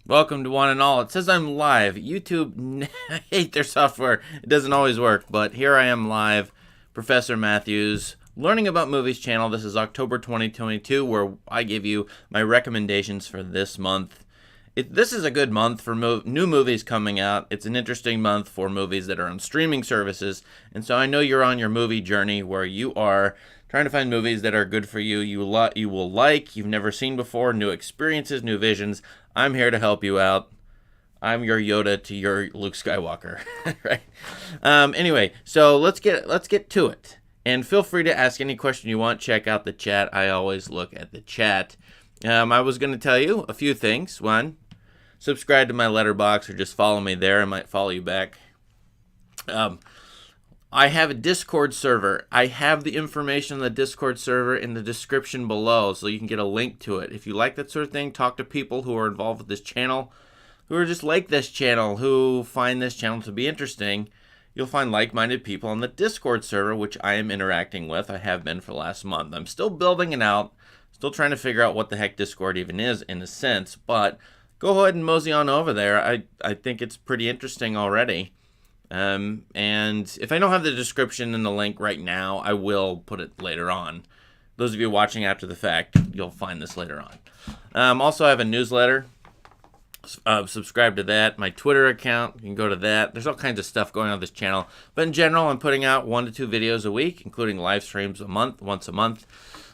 Welcome to one and all. It says I'm live. YouTube, I hate their software. It doesn't always work, but here I am live. Professor Matthews, Learning About Movies channel. This is October 2022, where I give you my recommendations for this month. This is a good month for new movies coming out. It's an interesting month for movies that are on streaming services, and so I know you're on your movie journey where you are trying to find movies that are good for you, you will like, you've never seen before, new experiences, new visions. I'm here to help you out. I'm your Yoda to your Luke Skywalker, right? Anyway, so let's get to it. And feel free to ask any question you want. Check out the chat. I always look at the chat. I was going to tell you a few things. One, subscribe to my letterbox or just follow me there. I might follow you back. I have a Discord server. I have the information on the Discord server in the description below, so you can get a link to it. If you like that sort of thing, talk to people who are involved with this channel, who are just like this channel, who find this channel to be interesting. You'll find like-minded people on the Discord server, which I am interacting with. I have been for the last month. I'm still building it out, still trying to figure out what the heck Discord even is in a sense, but go ahead and mosey on over there. I think it's pretty interesting already. And if I don't have the description and the link right now, I will put it later on. Those of you watching after the fact, you'll find this later on. Also, I have a newsletter. Subscribe to that. My Twitter account, you can go to that. There's all kinds of stuff going on this channel. But in general, I'm putting out 1 to 2 videos a week, including live streams once a month.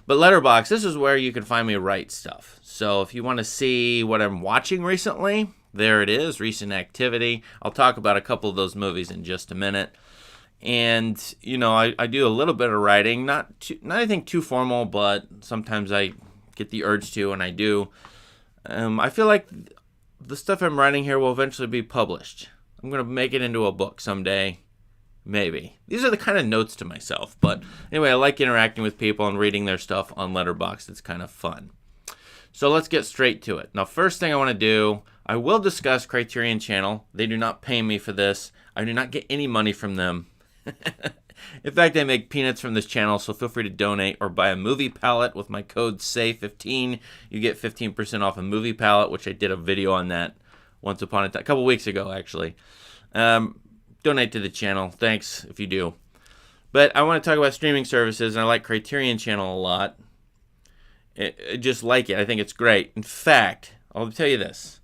But Letterboxd, this is where you can find me write stuff. So if you want to see what I'm watching recently, there it is, recent activity. I'll talk about a couple of those movies in just a minute. And, you know, I do a little bit of writing, not anything too formal, but sometimes I get the urge to, and I do. I feel like the stuff I'm writing here will eventually be published. I'm going to make it into a book someday. Maybe. These are the kind of notes to myself. But anyway, I like interacting with people and reading their stuff on Letterboxd. It's kind of fun. So let's get straight to it. Now, first thing I want to do, I will discuss Criterion Channel. They do not pay me for this. I do not get any money from them. In fact, I make peanuts from this channel, so feel free to donate or buy a movie palette with my code SAY15. You get 15% off a movie palette, which I did a video on that once upon a time, a couple weeks ago, actually. Donate to the channel. Thanks if you do. But I want to talk about streaming services, and I like Criterion Channel a lot. I just like it. I think it's great. In fact, I'll tell you this.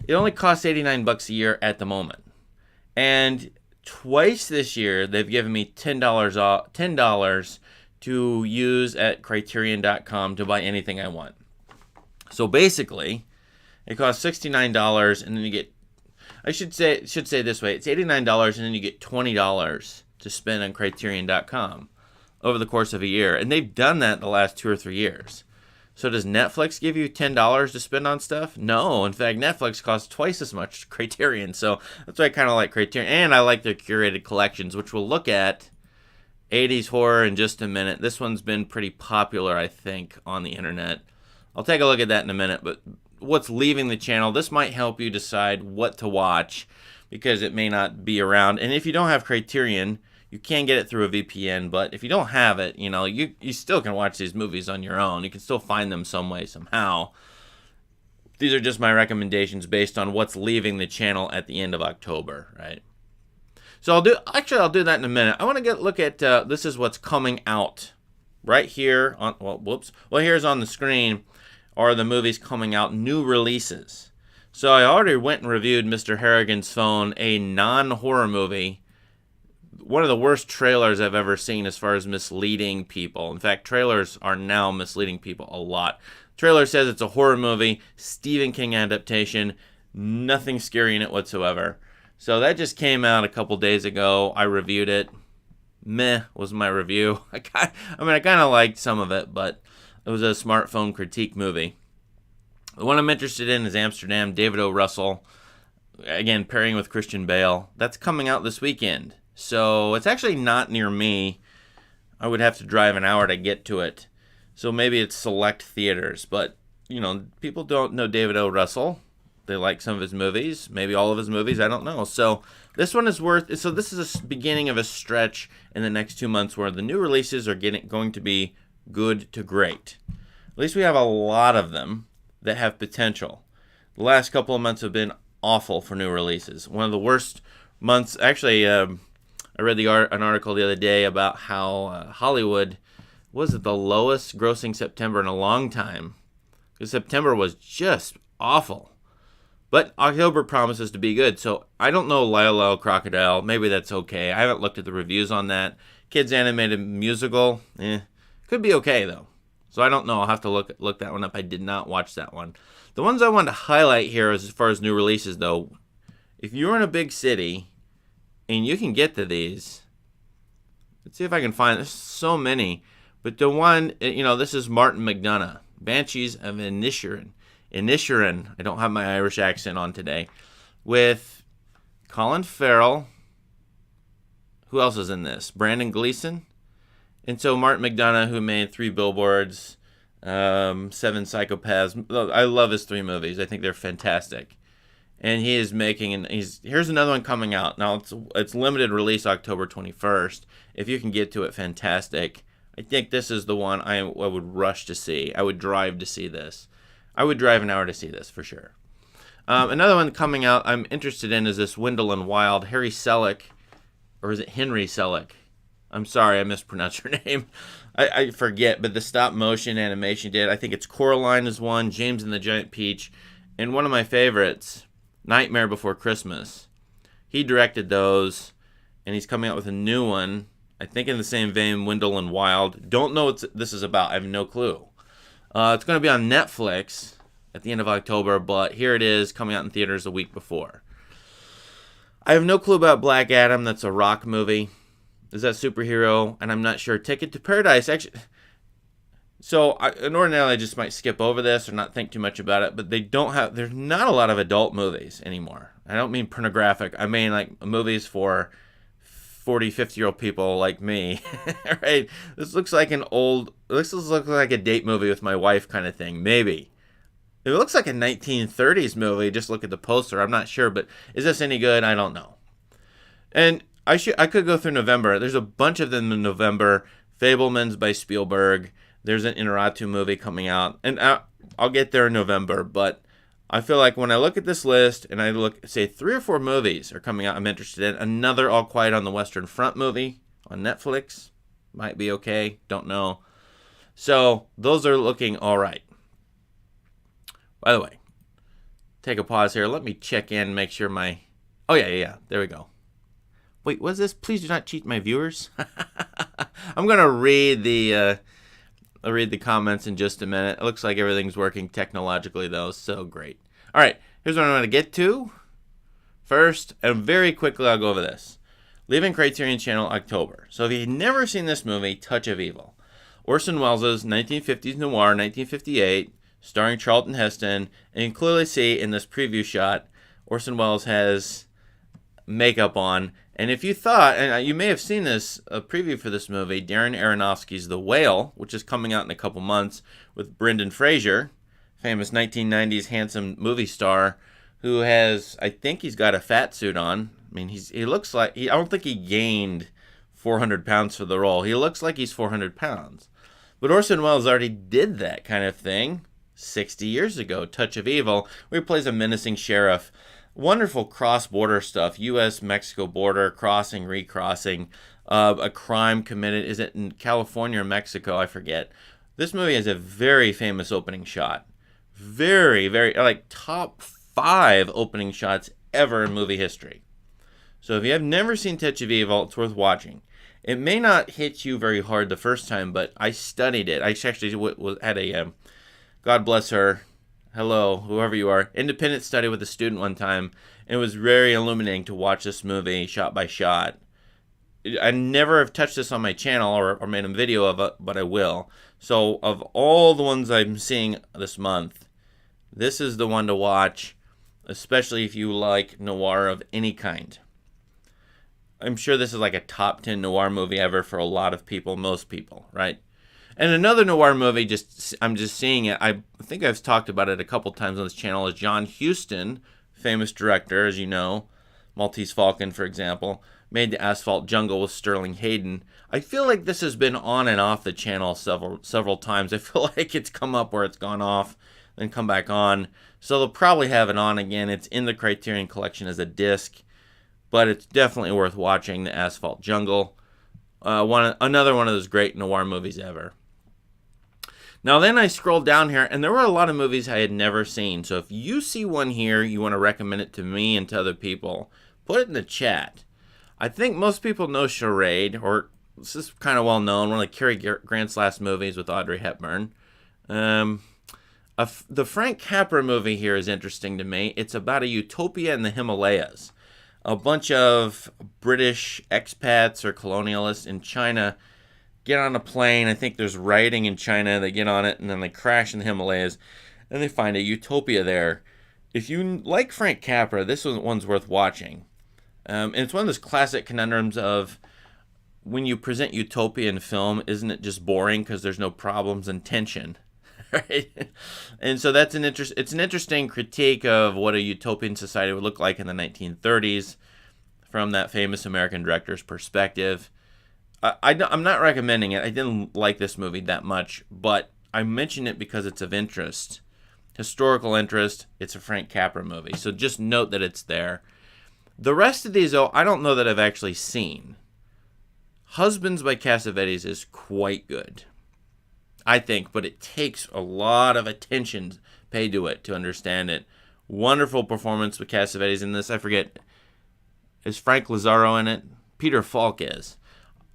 It only costs $89 a year at the moment. And twice this year, they've given me $10 to use at Criterion.com to buy anything I want. So basically, it costs $69, and then you get, I should say it this way, it's $89, and then you get $20 to spend on Criterion.com over the course of a year. And they've done that the last 2 or 3 years. So does Netflix give you $10 to spend on stuff? No. In fact, Netflix costs twice as much as Criterion. So that's why I kind of like Criterion. And I like their curated collections, which we'll look at 80s horror in just a minute. This one's been pretty popular, I think, on the internet. I'll take a look at that in a minute. But what's leaving the channel, this might help you decide what to watch because it may not be around. And if you don't have Criterion, you can get it through a VPN, but if you don't have it, you know, you still can watch these movies on your own. You can still find them some way, somehow. These are just my recommendations based on what's leaving the channel at the end of October, right? So I'll do that in a minute. I want to look at this is what's coming out right here on here's on the screen are the movies coming out, new releases. So I already went and reviewed Mr. Harrigan's Phone, a non-horror movie. One of the worst trailers I've ever seen as far as misleading people. In fact, trailers are now misleading people a lot. Trailer says it's a horror movie, Stephen King adaptation, nothing scary in it whatsoever. So that just came out a couple days ago. I reviewed it. Meh was my review. I kind of liked some of it, but it was a smartphone critique movie. The one I'm interested in is Amsterdam, David O. Russell. Again, pairing with Christian Bale. That's coming out this weekend. So it's actually not near me. I would have to drive an hour to get to it. So maybe it's select theaters. But, you know, people don't know David O. Russell. They like some of his movies. Maybe all of his movies. I don't know. So this one is this is a beginning of a stretch in the next 2 months where the new releases are going to be good to great. At least we have a lot of them that have potential. The last couple of months have been awful for new releases. One of the worst months. Actually, I read an article the other day about how Hollywood was it the lowest grossing September in a long time. Because September was just awful. But October promises to be good. So I don't know Lyle Lyle Crocodile. Maybe that's okay. I haven't looked at the reviews on that. Kids animated musical. Could be okay though. So I don't know. I'll have to look that one up. I did not watch that one. The ones I wanted to highlight here as far as new releases though, if you're in a big city and you can get to these, let's see if I can find, there's so many. But the one, this is Martin McDonagh, Banshees of Inisherin. I don't have my Irish accent on today. With Colin Farrell. Who else is in this? Brandon Gleeson. And so Martin McDonagh, who made 3 Billboards, 7 Psychopaths. I love his 3 movies. I think they're fantastic. And he is making, here's another one coming out. Now, it's limited release October 21st. If you can get to it, fantastic. I think this is the one I would rush to see. I would drive to see this. I would drive an hour to see this, for sure. Another one coming out I'm interested in is this Wendell and Wild. Harry Selick, or is it Henry Selick? I'm sorry, I mispronounced her name. I forget, but the stop motion animation did. I think it's Coraline is one, James and the Giant Peach, and one of my favorites, Nightmare Before Christmas. He directed those, and he's coming out with a new one. I think in the same vein, Wendell and Wild. Don't know what this is about. I have no clue. It's going to be on Netflix at the end of October, but here it is, coming out in theaters a week before. I have no clue about Black Adam. That's a rock movie. Is that superhero? And I'm not sure. Ticket to Paradise, actually. So, ordinarily I just might skip over this or not think too much about it, but there's not a lot of adult movies anymore. I don't mean pornographic. I mean like movies for 40, 50-year-old people like me, right? This looks like this looks like a date movie with my wife kind of thing, maybe. It looks like a 1930s movie, just look at the poster. I'm not sure, but is this any good? I don't know. And I could go through November. There's a bunch of them in November. Fabelmans by Spielberg. There's an Inarritu movie coming out. And I'll get there in November, but I feel like when I look at this list and I look, say 3 or 4 movies are coming out I'm interested in. Another All Quiet on the Western Front movie on Netflix. Might be okay. Don't know. So those are looking all right. By the way, take a pause here. Let me check in, make sure Oh, yeah. There we go. Wait, what's this? Please do not cheat my viewers. I'm going to read I'll read the comments in just a minute. It looks like everything's working technologically, though, so great. All right, here's what I'm going to get to. First, and very quickly, I'll go over this. Leaving Criterion Channel October. So if you've never seen this movie, Touch of Evil. Orson Welles' 1950s noir, 1958, starring Charlton Heston. And you can clearly see in this preview shot, Orson Welles has makeup on. And if you thought, and you may have seen this, a preview for this movie, Darren Aronofsky's The Whale, which is coming out in a couple months, with Brendan Fraser, famous 1990s handsome movie star, who has, I think he's got a fat suit on. I mean, he looks like, I don't think he gained 400 pounds for the role. He looks like he's 400 pounds. But Orson Welles already did that kind of thing 60 years ago, Touch of Evil, where he plays a menacing sheriff. Wonderful cross-border stuff, U.S.-Mexico border, crossing, recrossing, a crime committed, is it in California or Mexico? I forget. This movie has a very famous opening shot. Very, very, like top 5 opening shots ever in movie history. So if you have never seen Touch of Evil, it's worth watching. It may not hit you very hard the first time, but I studied it. I actually had a, God bless her, hello, whoever you are, independent study with a student one time. And it was very illuminating to watch this movie shot by shot. I never have touched this on my channel or made a video of it, but I will. So of all the ones I'm seeing this month, this is the one to watch, especially if you like noir of any kind. I'm sure this is like a top 10 noir movie ever for a lot of people, most people, right? And another noir movie, I'm just seeing it. I think I've talked about it a couple times on this channel. Is John Huston, famous director, as you know, Maltese Falcon, for example, made The Asphalt Jungle with Sterling Hayden. I feel like this has been on and off the channel several times. I feel like it's come up where it's gone off. then come back on. So they'll probably have it on again. It's in the Criterion Collection as a disc, but it's definitely worth watching. The Asphalt Jungle, another one of those great noir movies ever. Now then I scrolled down here, and there were a lot of movies I had never seen. So if you see one here, you want to recommend it to me and to other people, put it in the chat. I think most people know Charade, or this is kind of well known, one of Cary Grant's last movies with Audrey Hepburn. The Frank Capra movie here is interesting to me. It's about a utopia in the Himalayas. A bunch of British expats or colonialists in China get on a plane. I think there's rioting in China. They get on it, and then they crash in the Himalayas, and they find a utopia there. If you like Frank Capra, this one's worth watching. And it's one of those classic conundrums of, when you present utopia in film, isn't it just boring because there's no problems and tension? Right? And so it's an interesting critique of what a utopian society would look like in the 1930s from that famous American director's perspective. I'm not recommending it. I didn't like this movie that much, but I mention it because it's of interest. Historical interest. It's a Frank Capra movie, so just note that it's there. The rest of these, though, I don't know that I've actually seen. Husbands by Cassavetes is quite good, I think, but it takes a lot of attention paid to it to understand it. Wonderful performance with Cassavetes in this. I forget, is Frank Lazzaro in it? Peter Falk is.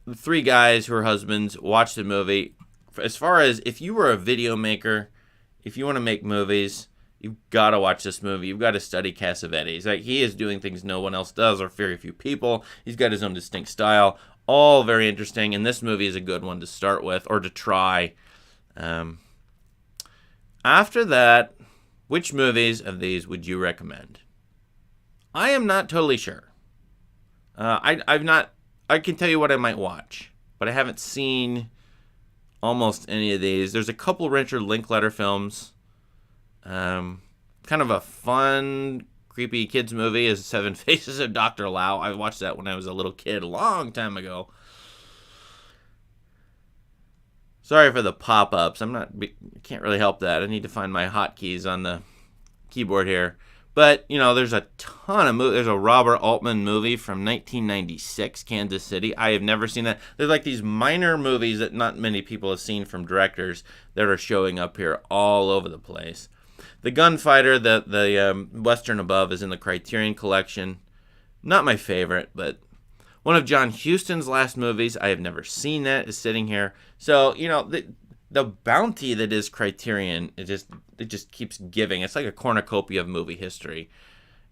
The three guys who are husbands watch the movie. As far as if you were a video maker, if you want to make movies, you've got to watch this movie. You've got to study Cassavetes. Like, he is doing things no one else does, or very few people. He's got his own distinct style. All very interesting, and this movie is a good one to start with, or to try. After that, which movies of these would you recommend? I am not totally sure. I can tell you what I might watch, but I haven't seen almost any of these. There's a couple Richard Linklater films. Kind of a fun, creepy kids movie is Seven Faces of Dr. Lao. I watched that when I was a little kid, a long time ago. Sorry for the pop-ups. I can't really help that. I need to find my hotkeys on the keyboard here. But, there's a ton of movies. There's a Robert Altman movie from 1996, Kansas City. I have never seen that. There's like these minor movies that not many people have seen from directors that are showing up here all over the place. The Gunfighter, the Western Above, is in the Criterion Collection. Not my favorite, but one of John Huston's last movies. I have never seen that. Is sitting here. So, the bounty that is Criterion, it just keeps giving. It's like a cornucopia of movie history.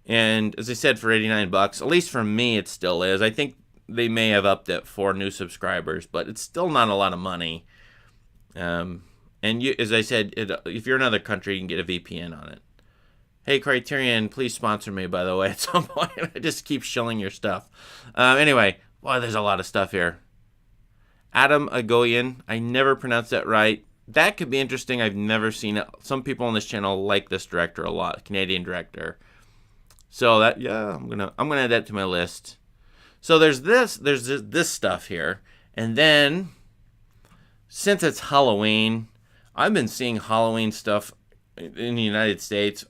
And as I said, for $89, at least for me, it still is. I think they may have upped it for new subscribers, but it's still not a lot of money. And as I said, if you're in another country, you can get a VPN on it. Hey, Criterion, please sponsor me, by the way, at some point. I just keep shilling your stuff. Anyway, there's a lot of stuff here. Adam Agoyan, I never pronounced that right. That could be interesting. I've never seen it. Some people on this channel like this director a lot, Canadian director. So I'm gonna add that to my list. So there's this stuff here, and then since it's Halloween, I've been seeing Halloween stuff in the United States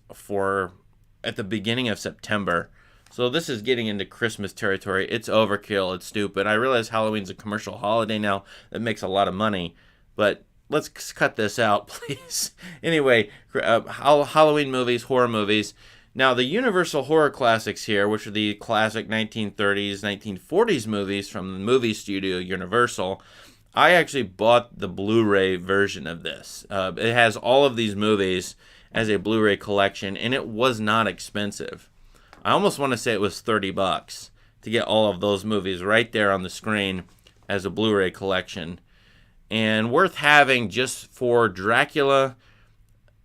at the beginning of September. So this is getting into Christmas territory. It's overkill. It's stupid. I realize Halloween's a commercial holiday now that makes a lot of money, but let's cut this out, please. Anyway, Halloween movies, horror movies. Now, the Universal horror classics here, which are the classic 1930s, 1940s movies from the movie studio Universal, I actually bought the Blu-ray version of this. It has all of these movies as a Blu-ray collection, and it was not expensive. I almost want to say it was $30 to get all of those movies right there on the screen as a Blu-ray collection. And worth having just for Dracula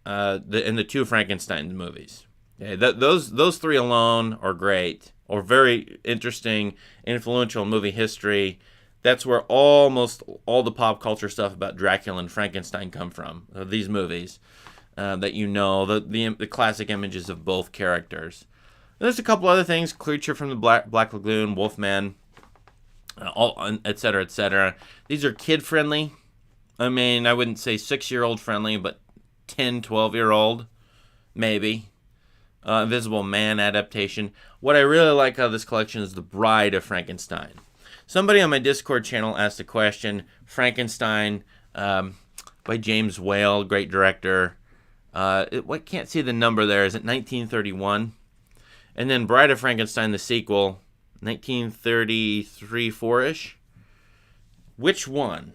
and the two Frankenstein movies. Okay, those three alone are great, or very interesting, influential movie history. That's where almost all the pop culture stuff about Dracula and Frankenstein come from, these movies. That the classic images of both characters. There's a couple other things, Creature from the Black Lagoon, Wolfman, et cetera, et cetera. These are kid-friendly. I mean, I wouldn't say 6-year-old friendly, but 10, 12-year-old, maybe. Invisible Man adaptation. What I really like out of this collection is The Bride of Frankenstein. Somebody on my Discord channel asked a question. Frankenstein by James Whale, great director. I can't see the number there. Is it 1931? And then Bride of Frankenstein, the sequel, 1933, 4-ish. Which one?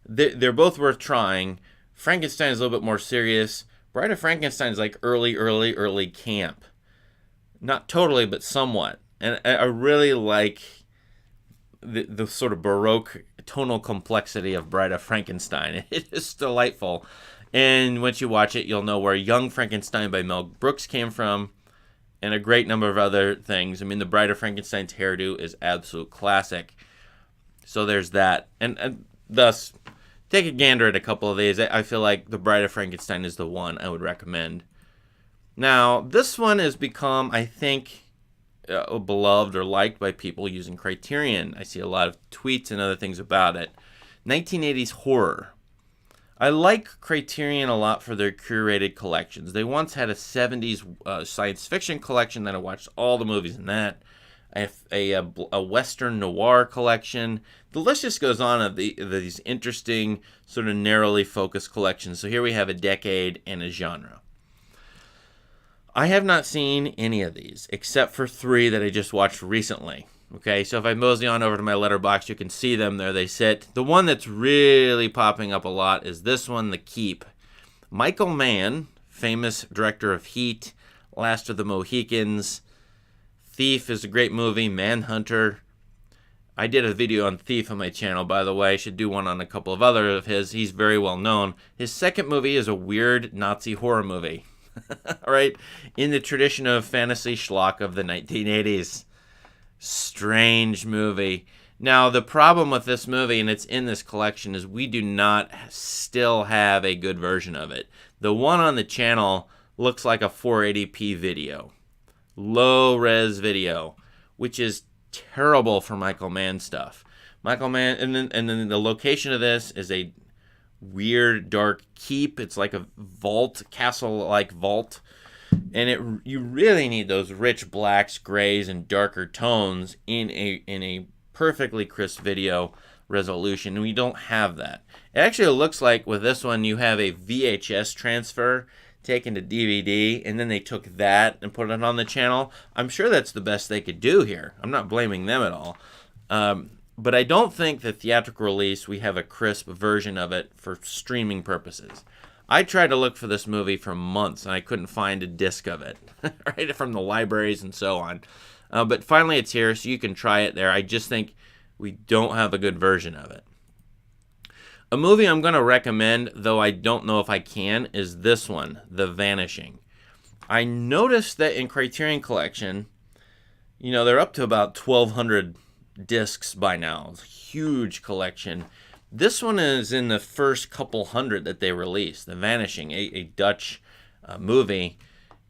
They're both worth trying. Frankenstein is a little bit more serious. Bride of Frankenstein is like early camp. Not totally, but somewhat. And I really like the sort of Baroque tonal complexity of Bride of Frankenstein. It is delightful. And once you watch it, you'll know where Young Frankenstein by Mel Brooks came from, and a great number of other things. I mean, the Bride of Frankenstein's hairdo is absolute classic. So there's that. And thus, take a gander at a couple of these. I feel like The Bride of Frankenstein is the one I would recommend. Now, this one has become, I think, beloved or liked by people using Criterion. I see a lot of tweets and other things about it. 1980s horror. I like Criterion a lot for their curated collections. They once had a 70s science fiction collection that I watched all the movies in that. I have a Western noir collection. The list just goes on of these interesting, sort of narrowly focused collections. So here we have a decade and a genre. I have not seen any of these, except for 3 that I just watched recently. Okay, so if I mosey on over to my letterbox, you can see them. There they sit. The one that's really popping up a lot is this one, The Keep. Michael Mann, famous director of Heat, Last of the Mohicans. Thief is a great movie. Manhunter. I did a video on Thief on my channel, by the way. I should do one on a couple of other of his. He's very well known. His second movie is a weird Nazi horror movie. All right? In the tradition of fantasy schlock of the 1980s. Strange movie. Now, the problem with this movie, and it's in this collection, is we do not still have a good version of it. The one on the channel looks like a 480p video. Low-res video, which is terrible for Michael Mann stuff. Michael Mann, and then the location of this is a weird, dark keep. It's like a vault, castle-like vault. And you really need those rich blacks, grays, and darker tones in a perfectly crisp video resolution, and we don't have that. It actually looks like with this one you have a VHS transfer taken to DVD, and then they took that and put it on the channel. I'm sure that's the best they could do here. I'm not blaming them at all. But I don't think the theatrical release, we have a crisp version of it for streaming purposes. I tried to look for this movie for months, and I couldn't find a disc of it, right, from the libraries and so on. But finally it's here, so you can try it there. I just think we don't have a good version of it. A movie I'm going to recommend, though I don't know if I can, is this one, The Vanishing. I noticed that in Criterion Collection, they're up to about 1,200 discs by now. It's a huge collection. This one is in the first couple hundred that they released, The Vanishing, a Dutch movie.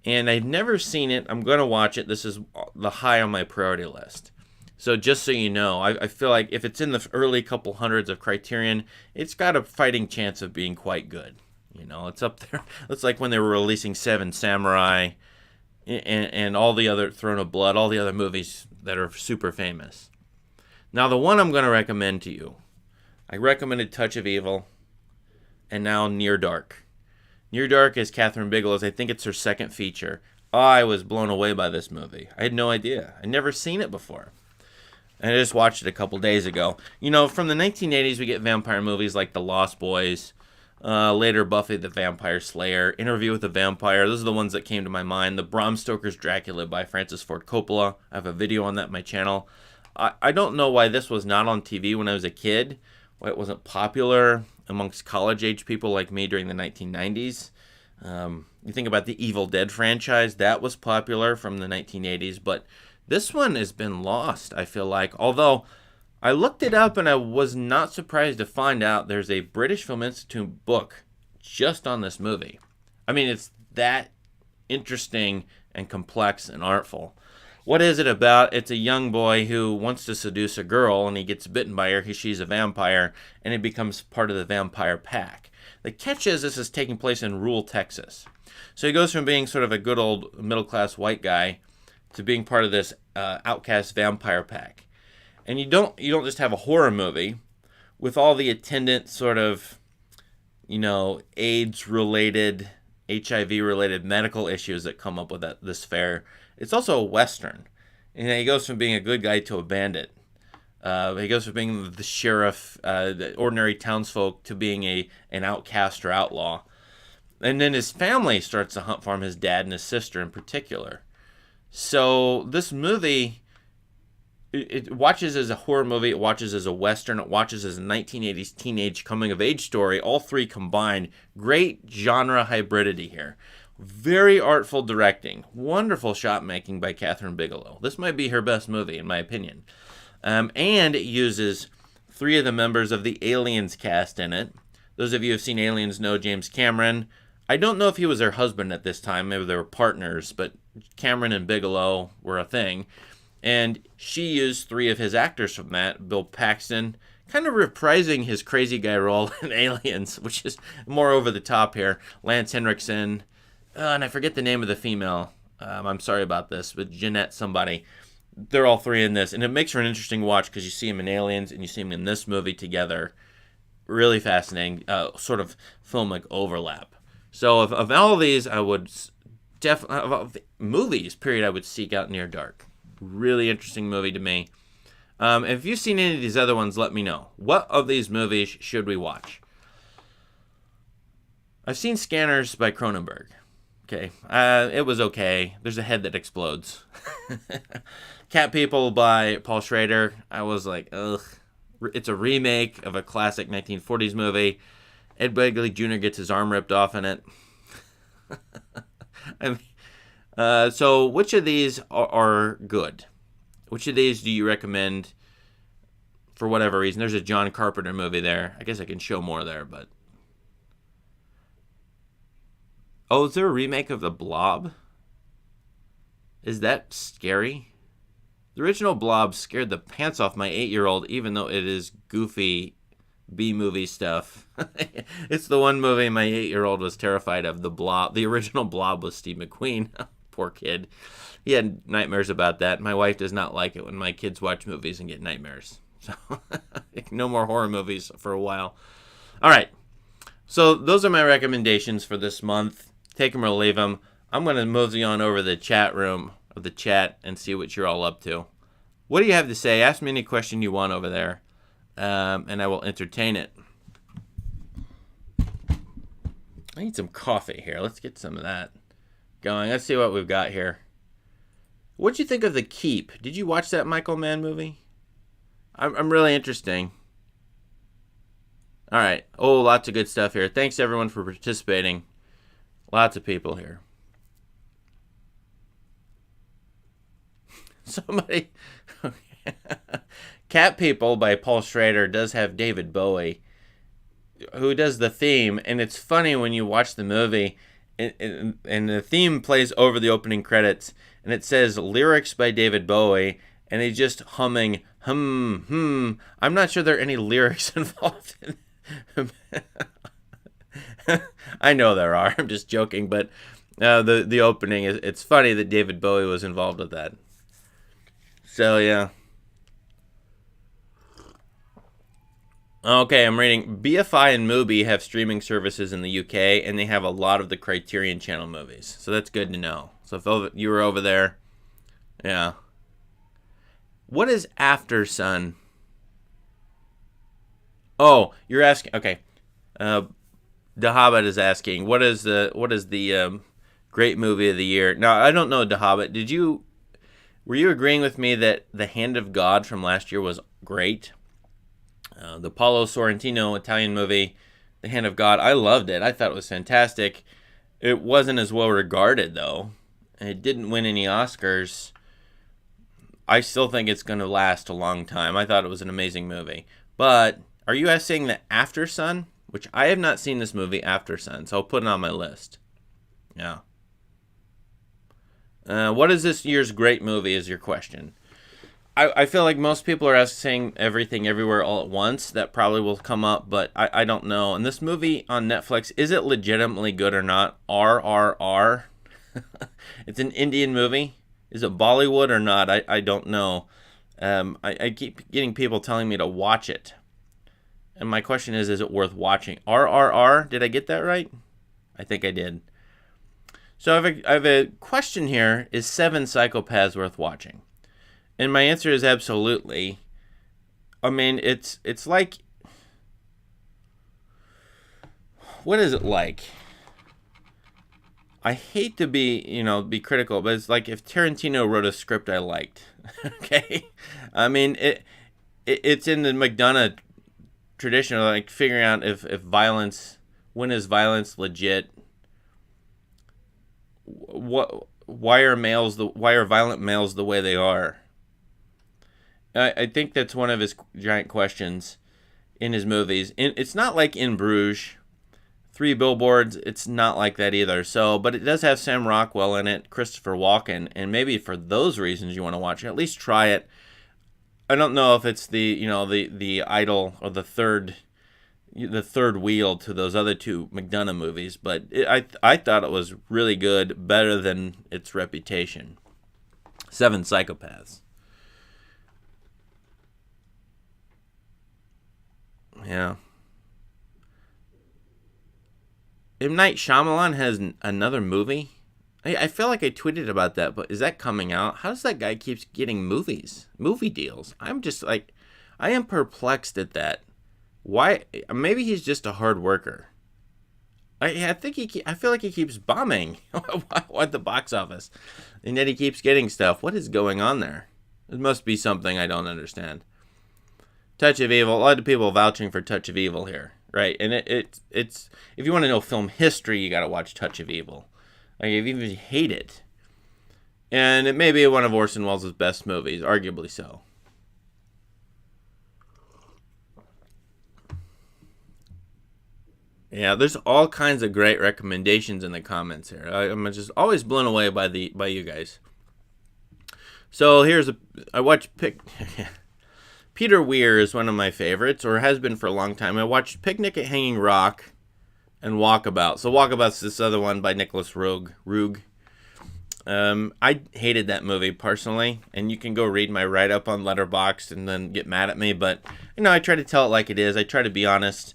And I've never seen it. I'm going to watch it. This is the high on my priority list. So just so you know, I feel like if it's in the early couple hundreds of Criterion, it's got a fighting chance of being quite good. It's up there. It's like when they were releasing Seven Samurai and all the other Throne of Blood, all the other movies that are super famous. Now, the one I'm going to recommend to you, I recommended Touch of Evil, and now Near Dark. Near Dark is Catherine Bigelow's. I think it's her second feature. I was blown away by this movie. I had no idea. I'd never seen it before. And I just watched it a couple days ago. From the 1980s, we get vampire movies like The Lost Boys, later Buffy the Vampire Slayer, Interview with a Vampire. Those are the ones that came to my mind. The Bram Stoker's Dracula by Francis Ford Coppola. I have a video on that on my channel. I don't know why this was not on TV when I was a kid. Why it wasn't popular amongst college-age people like me during the 1990s. You think about the Evil Dead franchise. That was popular from the 1980s, but this one has been lost, I feel like. Although, I looked it up and I was not surprised to find out there's a British Film Institute book just on this movie. I mean, it's that interesting and complex and artful. What is it about? It's a young boy who wants to seduce a girl, and he gets bitten by her. She's a vampire, and he becomes part of the vampire pack. The catch is this is taking place in rural Texas. So he goes from being sort of a good old middle-class white guy to being part of this outcast vampire pack. And you don't just have a horror movie with all the attendant sort of, AIDS-related, HIV-related medical issues that come up with this fair. It's also a Western. And he goes from being a good guy to a bandit. He goes from being the sheriff, the ordinary townsfolk, to being an outcast or outlaw. And then his family starts to hunt for him, his dad and his sister in particular. So this movie, it watches as a horror movie, it watches as a Western, it watches as a 1980s teenage coming-of-age story, all three combined. Great genre hybridity here. Very artful directing. Wonderful shot-making by Kathryn Bigelow. This might be her best movie, in my opinion. And it uses 3 of the members of the Aliens cast in it. Those of you who have seen Aliens know James Cameron. I don't know if he was her husband at this time. Maybe they were partners, but Cameron and Bigelow were a thing. And she used 3 of his actors from that. Bill Paxton, kind of reprising his crazy guy role in Aliens, which is more over the top here. Lance Henriksen, and I forget the name of the female. I'm sorry about this, but Jeanette somebody. They're all 3 in this, and it makes for an interesting watch because you see them in Aliens and you see them in this movie together. Really fascinating, sort of filmic overlap. So of all of these, I would definitely, movies, period, I would seek out Near Dark. Really interesting movie to me. If you've seen any of these other ones, let me know. What of these movies should we watch? I've seen Scanners by Cronenberg. Okay, it was okay. There's a head that explodes. Cat People by Paul Schrader. I was like, ugh. It's a remake of a classic 1940s movie. Ed Begley Jr. gets his arm ripped off in it. So which of these are good? Which of these do you recommend for whatever reason? There's a John Carpenter movie there. I guess I can show more there, but... Oh, is there a remake of The Blob? Is that scary? The original Blob scared the pants off my 8-year-old, even though it is goofy B-movie stuff. It's the one movie my 8-year-old was terrified of, The Blob. The original Blob was Steve McQueen. Poor kid. He had nightmares about that. My wife does not like it when my kids watch movies and get nightmares. So, no more horror movies for a while. All right. So, those are my recommendations for this month. Take them or leave them. I'm going to mosey on over the chat room of the chat and see what you're all up to. What do you have to say? Ask me any question you want over there, and I will entertain it. I need some coffee here. Let's get some of that going. Let's see what we've got here. What'd you think of The Keep? Did you watch that Michael Mann movie? I'm really interesting. All right. Oh, lots of good stuff here. Thanks, everyone, for participating. Lots of people here. Somebody... Cat People by Paul Schrader does have David Bowie, who does the theme, and it's funny when you watch the movie, and the theme plays over the opening credits, and it says lyrics by David Bowie, and he's just humming, I'm not sure there are any lyrics involved in I know there are. I'm just joking, but the opening, it's funny that David Bowie was involved with that. So, yeah. Okay, I'm reading. BFI and Mubi have streaming services in the UK, and they have a lot of the Criterion Channel movies. So that's good to know. So if you were over there, yeah. What is After Sun? Oh, you're asking. Okay, Dahabit is asking. What is the great movie of the year? Now I don't know, Dahabit. Were you agreeing with me that The Hand of God from last year was great? The Paolo Sorrentino Italian movie, The Hand of God, I loved it. I thought it was fantastic. It wasn't as well regarded, though. It didn't win any Oscars. I still think it's going to last a long time. I thought it was an amazing movie. But are you saying that After Sun? Which I have not seen this movie, After Sun, so I'll put it on my list. Yeah. What is this year's great movie is your question. I feel like most people are asking Everything Everywhere All at Once. That probably will come up, but I don't know. And this movie on Netflix, is it legitimately good or not? RRR. It's an Indian movie. Is it Bollywood or not? I don't know. I keep getting people telling me to watch it. And my question is it worth watching? RRR? Did I get that right? I think I did. So I have a question here. Is Seven Psychopaths worth watching? And my answer is absolutely. I mean, it's like, what is it like? I hate to be critical, but it's like if Tarantino wrote a script I liked. Okay? I mean, it's in the McDonough tradition of like figuring out if violence, when is violence legit? Why are violent males the way they are? I think that's one of his giant questions in his movies. It's not like In Bruges, Three Billboards. It's not like that either. So, but it does have Sam Rockwell in it, Christopher Walken, and maybe for those reasons you want to watch it. At least try it. I don't know if it's the idol or the third wheel to those other two McDonough movies, but I thought it was really good, better than its reputation. Seven Psychopaths. Yeah. M. Night Shyamalan has another movie. I feel like I tweeted about that, but is that coming out? How does that guy keeps getting movie deals? I'm just like, I am perplexed at that. Why? Maybe he's just a hard worker. I feel like he keeps bombing at the box office, and yet he keeps getting stuff. What is going on there? It must be something I don't understand. Touch of Evil. A lot of people vouching for Touch of Evil here, right? And it's if you want to know film history, you got to watch Touch of Evil. Like, even if you hate it, and it may be one of Orson Welles' best movies, arguably so. Yeah, there's all kinds of great recommendations in the comments here. I'm just always blown away by you guys. So I watched Peter Weir is one of my favorites, or has been for a long time. I watched Picnic at Hanging Rock and Walkabout. So Walkabout's this other one by Nicholas Roeg. I hated that movie personally, and you can go read my write-up on Letterboxd and then get mad at me, but I try to tell it like it is. I try to be honest.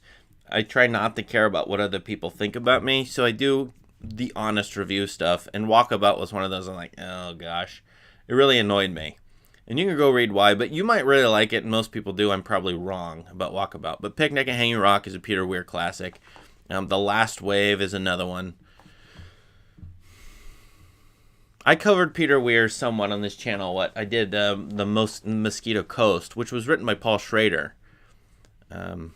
I try not to care about what other people think about me, so I do the honest review stuff, and Walkabout was one of those I'm like, oh gosh. It really annoyed me. And you can go read why, but you might really like it, and most people do. I'm probably wrong about Walkabout. But Picnic at Hanging Rock is a Peter Weir classic. The Last Wave is another one. I covered Peter Weir somewhat on this channel. I did the Mosquito Coast, which was written by Paul Schrader. I'm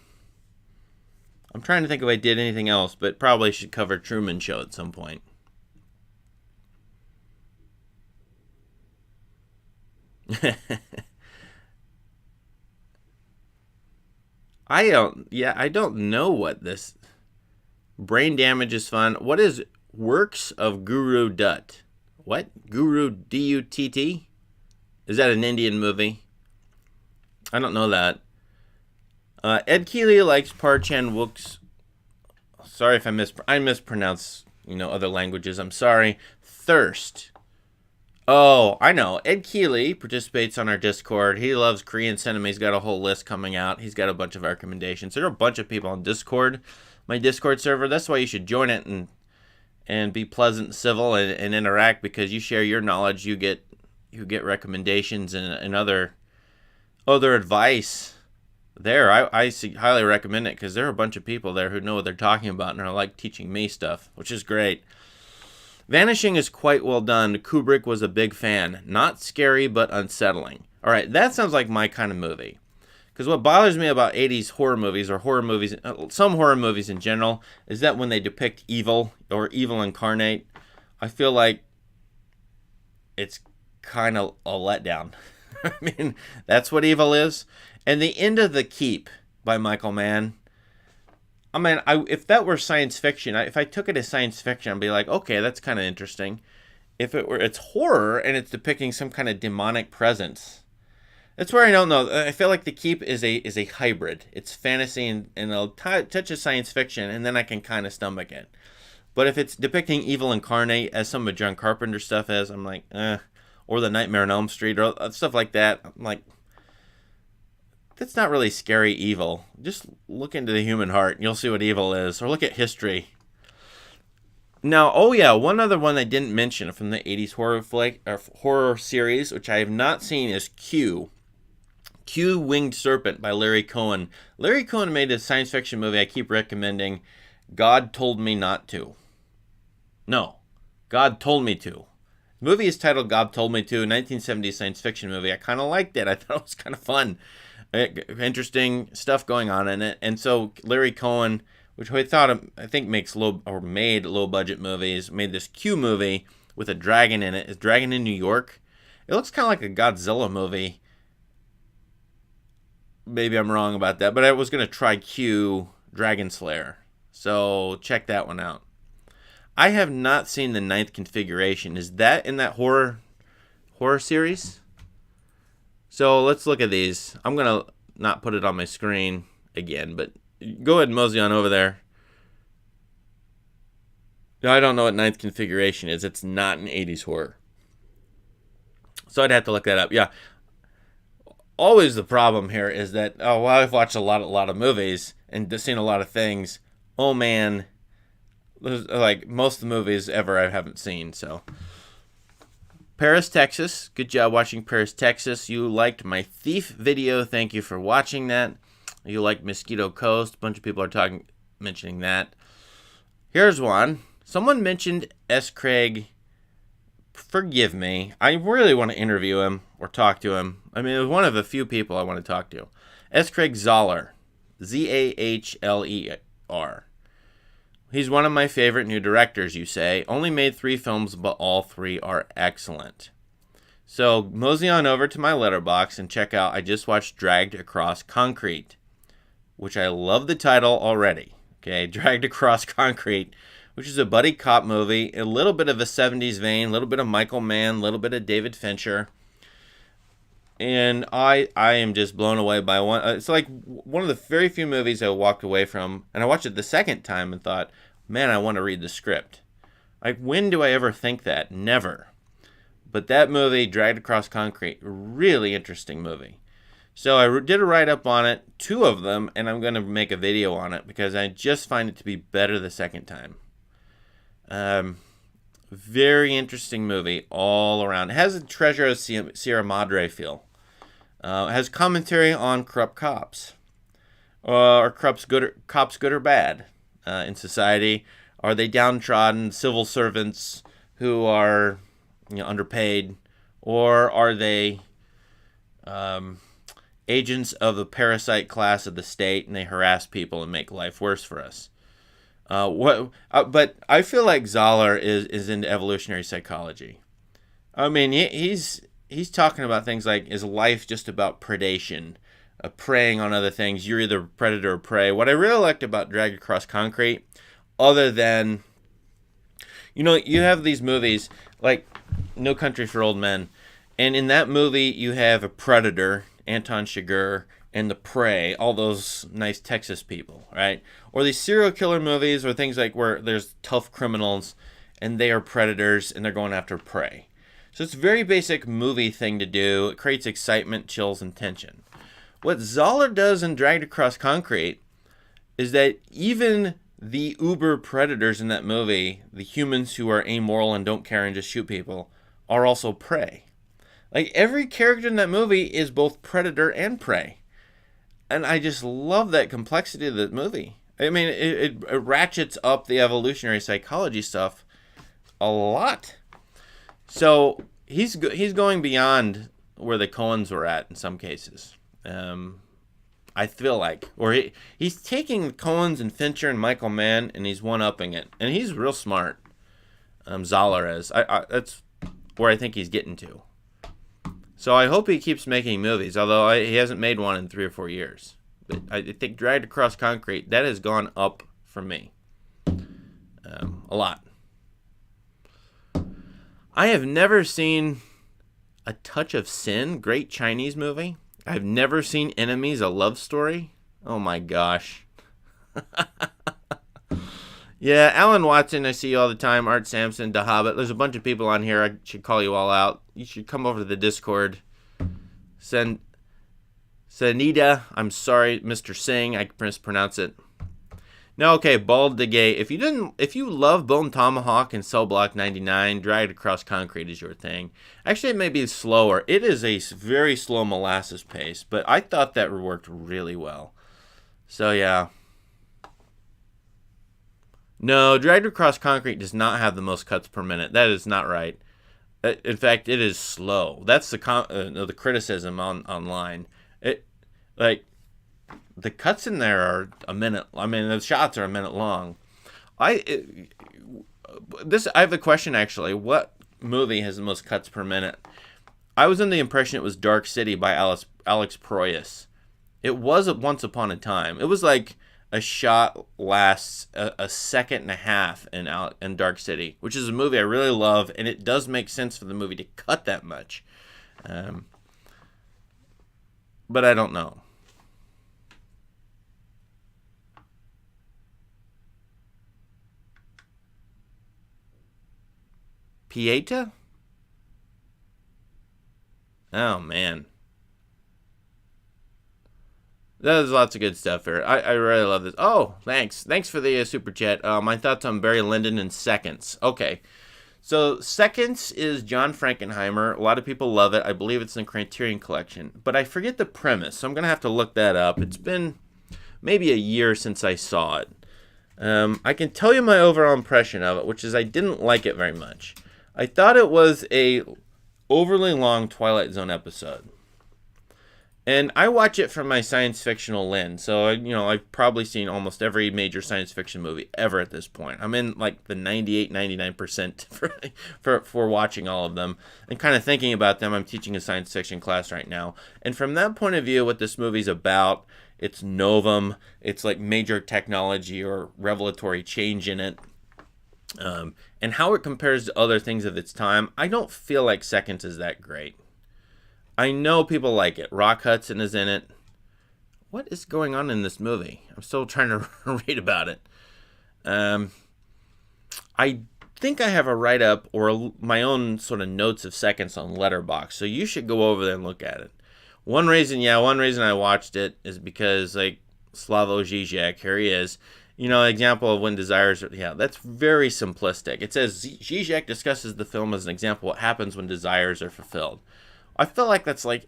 trying to think if I did anything else, but probably should cover Truman Show at some point. I don't know what this brain damage is fun. What is Works of Guru Dutt? What? Guru Dutt? Is that an Indian movie? I don't know that. Ed Keeley likes Parchan Wook's. Sorry if I mispronounce other languages. I'm sorry. Thirst. Oh, I know. Ed Keeley participates on our Discord. He loves Korean cinema. He's got a whole list coming out. He's got a bunch of recommendations. There are a bunch of people on Discord, my Discord server. That's why you should join it and be pleasant, civil, and interact, because you share your knowledge. You get recommendations and other advice there. I highly recommend it, because there are a bunch of people there who know what they're talking about and are like teaching me stuff, which is great. Vanishing is quite well done. Kubrick was a big fan. Not scary, but unsettling. All right, that sounds like my kind of movie. Because what bothers me about 80s horror movies, or some horror movies in general, is that when they depict evil or evil incarnate, I feel like it's kind of a letdown. I mean, that's what evil is. And The End of the Keep by Michael Mann. I mean, if that were science fiction, if I took it as science fiction, I'd be like, okay, that's kind of interesting. If it's horror and it's depicting some kind of demonic presence, That's where I don't know. I feel like The Keep is a hybrid. It's fantasy and a touch of science fiction, and then I can kind of stomach it. But if it's depicting evil incarnate, as some of John Carpenter stuff is, I'm like, or The Nightmare on Elm Street, or stuff like that. I'm like, that's not really scary evil. Just look into the human heart, and you'll see what evil is. Or look at history. Now, oh yeah, one other one I didn't mention from the 80s horror flick, or horror series, which I have not seen, is Q. Q, Winged Serpent by Larry Cohen. Larry Cohen made a science fiction movie I keep recommending, God Told Me Not To. No, God Told Me To. The movie is titled God Told Me To, 1970s science fiction movie. I kind of liked it. I thought it was kind of fun. Interesting stuff going on in it. And so Larry Cohen, which I think made low budget movies, made this Q movie with a dragon in it. Is Dragon in New York? It looks kind of like a Godzilla movie. Maybe I'm wrong about that, but I was going to try Q Dragon Slayer. So check that one out. I have not seen The Ninth Configuration. Is that in that horror series? So let's look at these. I'm going to not put it on my screen again, but go ahead and mosey on over there. I don't know what Ninth Configuration is. It's not an 80s horror. So I'd have to look that up. Yeah. Always the problem here is that, I've watched a lot of movies and seen a lot of things. Oh man, like most of the movies ever I haven't seen. So Paris, Texas. Good job watching Paris, Texas. You liked my Thief video. Thank you for watching that. You liked Mosquito Coast. A bunch of people are mentioning that. Here's one. Someone mentioned S. Craig. Forgive me. I really want to interview him or talk to him. I mean, it was one of the few people I want to talk to. S. Craig Zahler. Zahler. He's one of my favorite new directors, you say. Only made 3 films, but all 3 are excellent. So, mosey on over to my letterbox and check out, I just watched Dragged Across Concrete, which I love the title already. Okay, Dragged Across Concrete, which is a buddy cop movie, a little bit of a 70s vein, a little bit of Michael Mann, a little bit of David Fincher. And I am just blown away by one. It's like one of the very few movies I walked away from, and I watched it the second time and thought, man, I want to read the script. Like, when do I ever think that? Never. But that movie, Dragged Across Concrete, really interesting movie. So I did a write-up on it, 2 of them, and I'm going to make a video on it because I just find it to be better the second time. Very interesting movie all around. It has a Treasure of Sierra Madre feel. It has commentary on corrupt cops. Are cops good or bad in society? Are they downtrodden civil servants who are underpaid? Or are they agents of the parasite class of the state, and they harass people and make life worse for us? But I feel like Zahler is into evolutionary psychology. I mean, he's talking about things like, is life just about predation, preying on other things? You're either predator or prey. What I really liked about Dragged Across Concrete, other than, you have these movies like No Country for Old Men, and in that movie you have a predator, Anton Chigurh, and the prey, all those nice Texas people, right? Or these serial killer movies or things like where there's tough criminals and they are predators and they're going after prey. So it's a very basic movie thing to do. It creates excitement, chills, and tension. What Zahler does in Dragged Across Concrete is that even the uber predators in that movie, the humans who are amoral and don't care and just shoot people, are also prey. Like, every character in that movie is both predator and prey. And I just love that complexity of the movie. I mean, it ratchets up the evolutionary psychology stuff a lot. So he's going beyond where the Coens were at in some cases. I feel like, or he's taking the Coens and Fincher and Michael Mann, and he's one-upping it, and he's real smart. Zahler is. That's where I think he's getting to. So I hope he keeps making movies, although he hasn't made one in 3 or 4 years. But I think Dragged Across Concrete, that has gone up for me. A lot. I have never seen A Touch of Sin, great Chinese movie. I've never seen Enemies, a love story. Oh my gosh. Yeah, Alan Watson, I see you all the time. Art Sampson, The Hobbit. There's a bunch of people on here. I should call you all out. You should come over to the Discord. Sanida, I'm sorry, Mr. Singh, I mispronounce it. No, okay, Bald the Gay. If you love Bone Tomahawk and Cell Block 99, Dragged Across Concrete is your thing. Actually, it may be slower. It is a very slow molasses pace, but I thought that worked really well. So yeah. No, Dragged Across Concrete does not have the most cuts per minute. That is not right. In fact, it is slow. That's the criticism online. It like the cuts in there are a minute. I mean, the shots are a minute long. I have a question actually. What movie has the most cuts per minute? I was under the impression it was Dark City by Alex Proyas. It was Once Upon a Time. It was like a shot lasts a second and a half in Dark City, which is a movie I really love, and it does make sense for the movie to cut that much. But I don't know. Pieta? Oh, man. There's lots of good stuff here. I really love this. Oh, thanks. Thanks for the super chat. My thoughts on Barry Lyndon in Seconds. Okay. So, Seconds is John Frankenheimer. A lot of people love it. I believe it's in the Criterion Collection. But I forget the premise, so I'm going to have to look that up. It's been maybe a year since I saw it. I can tell you my overall impression of it, which is I didn't like it very much. I thought it was a overly long Twilight Zone episode. And I watch it from my science fictional lens. So, I've probably seen almost every major science fiction movie ever at this point. I'm in like the 98, 99% for watching all of them. And kind of thinking about them. I'm teaching a science fiction class right now. And from that point of view, what this movie's about, it's novum. It's like major technology or revelatory change in it. And how it compares to other things of its time, I don't feel like Seconds is that great. I know people like it. Rock Hudson is in it. What is going on in this movie? I'm still trying to read about it. I think I have a write-up or my own sort of notes of Seconds on Letterboxd, so you should go over there and look at it. One reason I watched it is because, like, Slavoj Žižek, here he is. Example of when desires that's very simplistic. It says Žižek discusses the film as an example of what happens when desires are fulfilled. I feel like that's like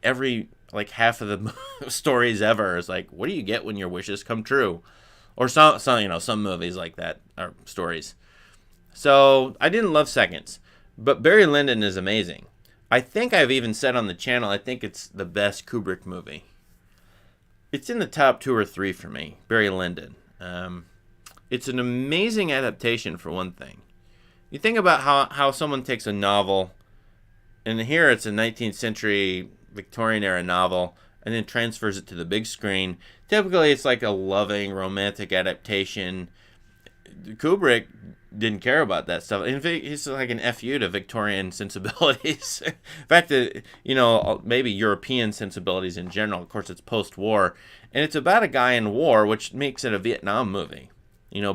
half of the stories ever is like, what do you get when your wishes come true? Or some movies like that are stories. So I didn't love Seconds, but Barry Lyndon is amazing. I think I've even said on the channel, I think it's the best Kubrick movie. It's in the top 2 or 3 for me, Barry Lyndon. It's an amazing adaptation for one thing. You think about how someone takes a novel, and here it's a 19th century Victorian era novel, and then transfers it to the big screen. Typically, it's like a loving, romantic adaptation. Kubrick didn't care about that stuff. In fact, he's like an FU to Victorian sensibilities. In fact, maybe European sensibilities in general. Of course, it's post-war. And it's about a guy in war, which makes it a Vietnam movie.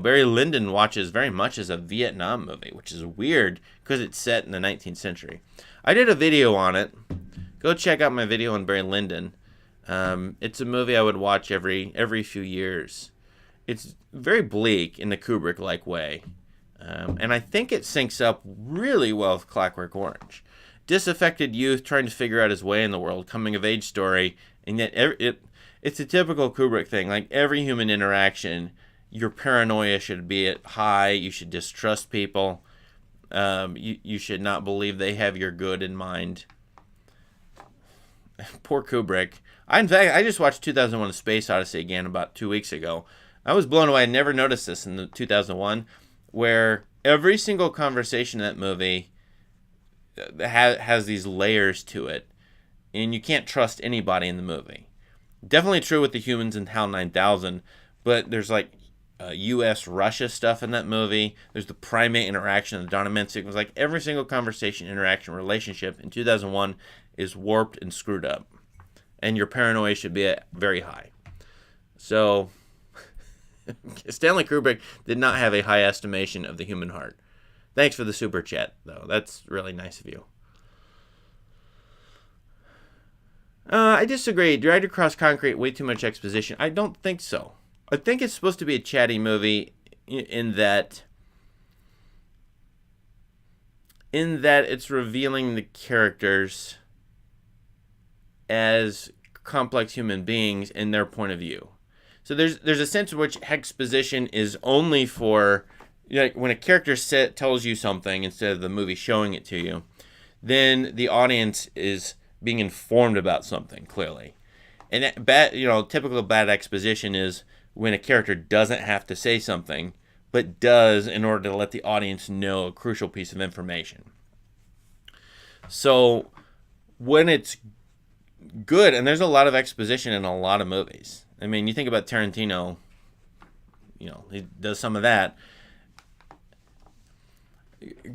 Barry Lyndon watches very much as a Vietnam movie, which is weird because it's set in the 19th century. I did a video on it. Go check out my video on Barry Lyndon. It's a movie I would watch every few years. It's very bleak in the Kubrick-like way. And I think it syncs up really well with Clockwork Orange. Disaffected youth trying to figure out his way in the world, coming-of-age story, and yet it's a typical Kubrick thing. Like every human interaction, your paranoia should be at high. You should distrust people. You should not believe they have your good in mind. Poor Kubrick. I just watched 2001: A Space Odyssey again about 2 weeks ago. I was blown away. I never noticed this in the 2001, where every single conversation in that movie has these layers to it, and you can't trust anybody in the movie. Definitely true with the humans in HAL 9000, but there's like U.S.-Russia stuff in that movie. There's the primate interaction, the Donovan sequence. Like every single conversation, interaction, relationship in 2001 is warped and screwed up. and your paranoia should be at very high. So Stanley Kubrick did not have a high estimation of the human heart. Thanks for the super chat, though. That's really nice of you. I disagree. Dragged Across Concrete, way too much exposition. I don't think so. I think it's supposed to be a chatty movie in that it's revealing the characters as complex human beings in their point of view. So there's a sense in which exposition is only for, like, when a character tells you something instead of the movie showing it to you, then the audience is being informed about something clearly. And typical bad exposition is when a character doesn't have to say something, but does in order to let the audience know a crucial piece of information. So when it's good, and there's a lot of exposition in a lot of movies. I mean, you think about Tarantino, he does some of that.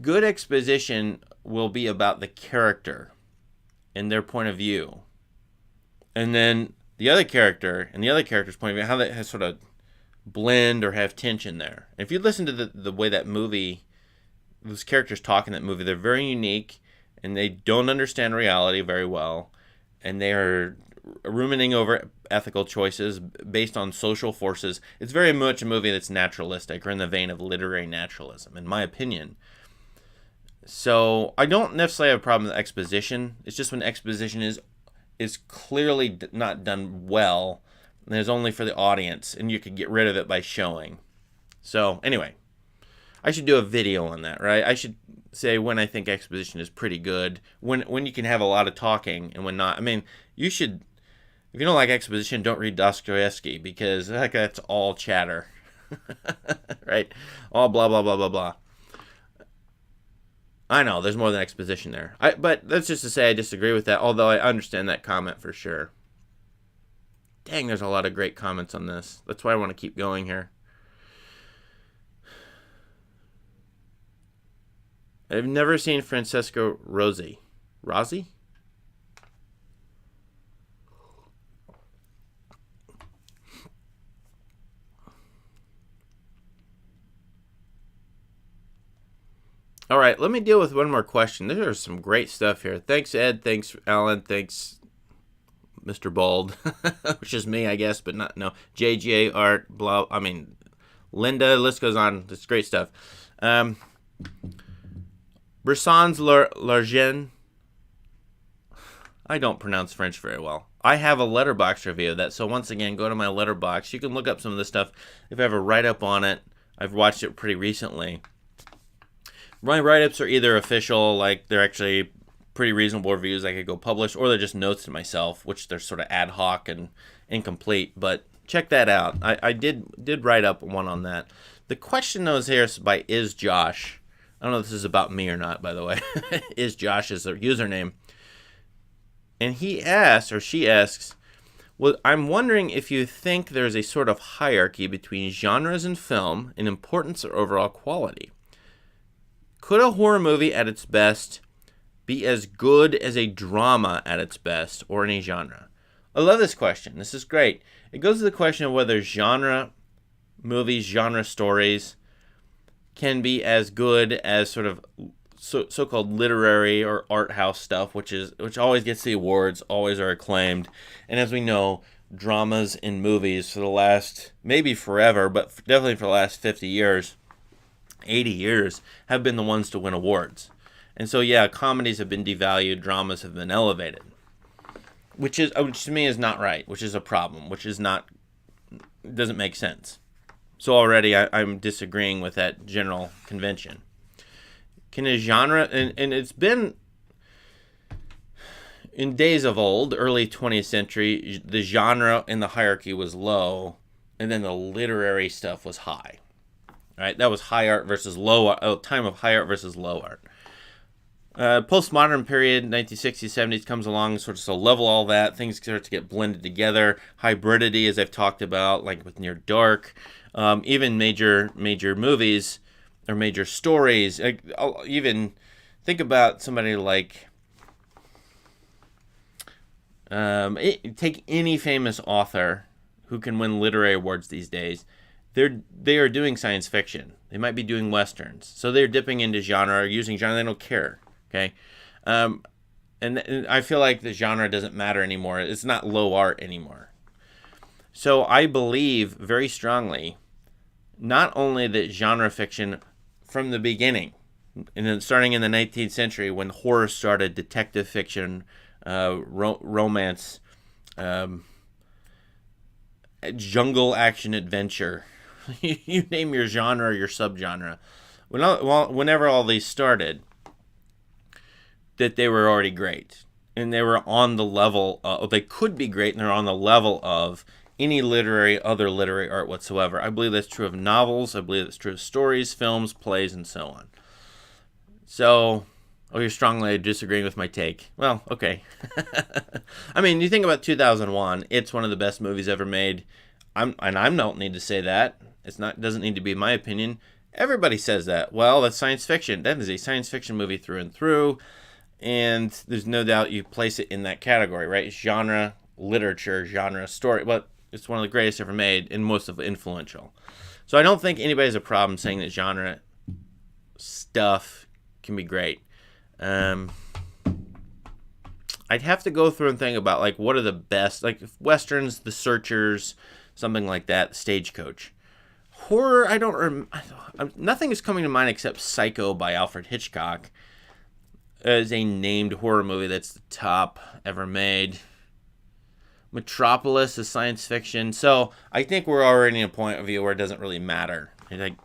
Good exposition will be about the character and their point of view. And then the other character and the other character's point of view, how that has sort of blend or have tension there. If you listen to the way that movie, those characters talk in that movie, they're very unique, and they don't understand reality very well, and they are ruminating over ethical choices based on social forces. It's very much a movie that's naturalistic, or in the vein of literary naturalism, in my opinion. So I don't necessarily have a problem with exposition. It's just when exposition is clearly not done well, and it's only for the audience, and you could get rid of it by showing. So anyway, I should do a video on that, right? I should say when I think exposition is pretty good, when you can have a lot of talking, and when not. I mean, you should, if you don't like exposition, don't read Dostoevsky, because that's all chatter, right? All blah, blah, blah, blah, blah. I know, there's more than exposition there. But that's just to say I disagree with that, although I understand that comment for sure. Dang, there's a lot of great comments on this. That's why I want to keep going here. I've never seen Francesco Rosi. Rossi? All right, let me deal with one more question. There's some great stuff here. Thanks, Ed. Thanks, Alan. Thanks, Mr. Bald, which is me, I guess, but not, no. JJ, Art, blah, I mean, Linda, list goes on. It's great stuff. Bressans Largen. I don't pronounce French very well. I have a Letterboxd review of that, so once again, go to my Letterboxd. You can look up some of this stuff if I have a write-up on it. I've watched it pretty recently. My write-ups are either official, like they're actually pretty reasonable reviews I could go publish, or they're just notes to myself, which they're sort of ad hoc and incomplete, but check that out. I did write up one on that. The question though is here is by Is Josh. I don't know if this is about me or not, by the way. Is Josh is their username. And he asks, or she asks, well, I'm wondering if you think there's a sort of hierarchy between genres in film in importance or overall quality. Could a horror movie at its best be as good as a drama at its best, or any genre? I love this question. This is great. It goes to the question of whether genre movies, genre stories can be as good as sort of so-called literary or art house stuff, which always gets the awards, always are acclaimed. And as we know, dramas in movies for the last, maybe forever, but definitely for the last 50 years, 80 years, have been the ones to win awards. And so, yeah, comedies have been devalued, dramas have been elevated, which to me is not right, which is a problem, doesn't make sense. So already I'm disagreeing with that general convention. Can a genre, and it's been, in days of old, early 20th century, the genre in the hierarchy was low, and then the literary stuff was high. Right, that was high art versus low art, a time of high art versus low art. Postmodern period, 1960s, 70s comes along, sort of level all that. Things start to get blended together. Hybridity, as I've talked about, like with Near Dark. Even major movies or major stories. I'll even think about somebody like Take any famous author who can win literary awards these days. They are doing science fiction. They might be doing westerns, so they're dipping into genre or using genre. They don't care. Okay, and I feel like the genre doesn't matter anymore. It's not low art anymore. So I believe very strongly, not only that genre fiction from the beginning, and then starting in the 19th century when horror started, detective fiction, romance, jungle action adventure, you name your genre or your subgenre. Whenever all these started, that they were already great. And they were on the level of, they could be great, and they're on the level of any other literary art whatsoever. I believe that's true of novels. I believe that's true of stories, films, plays, and so on. So, you're strongly disagreeing with my take. Well, okay. I mean, you think about 2001. It's one of the best movies ever made. I don't need to say that. Doesn't need to be my opinion. Everybody says that. Well, that's science fiction. That is a science fiction movie through and through. And there's no doubt you place it in that category, right? Genre, literature, genre, story. But it's one of the greatest ever made and most of influential. So I don't think anybody has a problem saying that genre stuff can be great. I'd have to go through and think about, like, what are the best, like, westerns, The Searchers, something like that, Stagecoach. Horror, nothing is coming to mind except Psycho by Alfred Hitchcock as a named horror movie that's the top ever made. Metropolis is science fiction. So I think we're already in a point of view where it doesn't really matter. Like,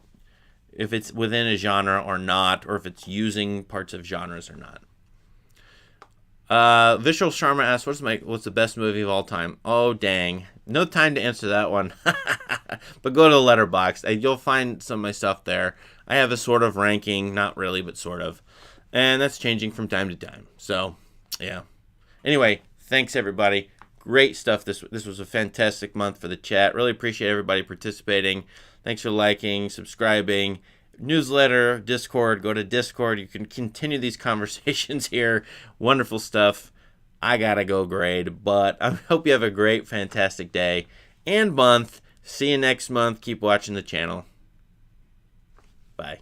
if it's within a genre or not, or if it's using parts of genres or not. Vishal Sharma asks, what's the best movie of all time? Oh, dang. No time to answer that one. But go to the Letterboxd. You'll find some of my stuff there. I have a sort of ranking. Not really, but sort of. And that's changing from time to time. So, yeah. Anyway, thanks, everybody. Great stuff. This was a fantastic month for the chat. Really appreciate everybody participating. Thanks for liking, subscribing. Newsletter, Discord. Go to Discord. You can continue these conversations here. Wonderful stuff. I gotta go grade, but I hope you have a great, fantastic day and month. See you next month. Keep watching the channel. Bye.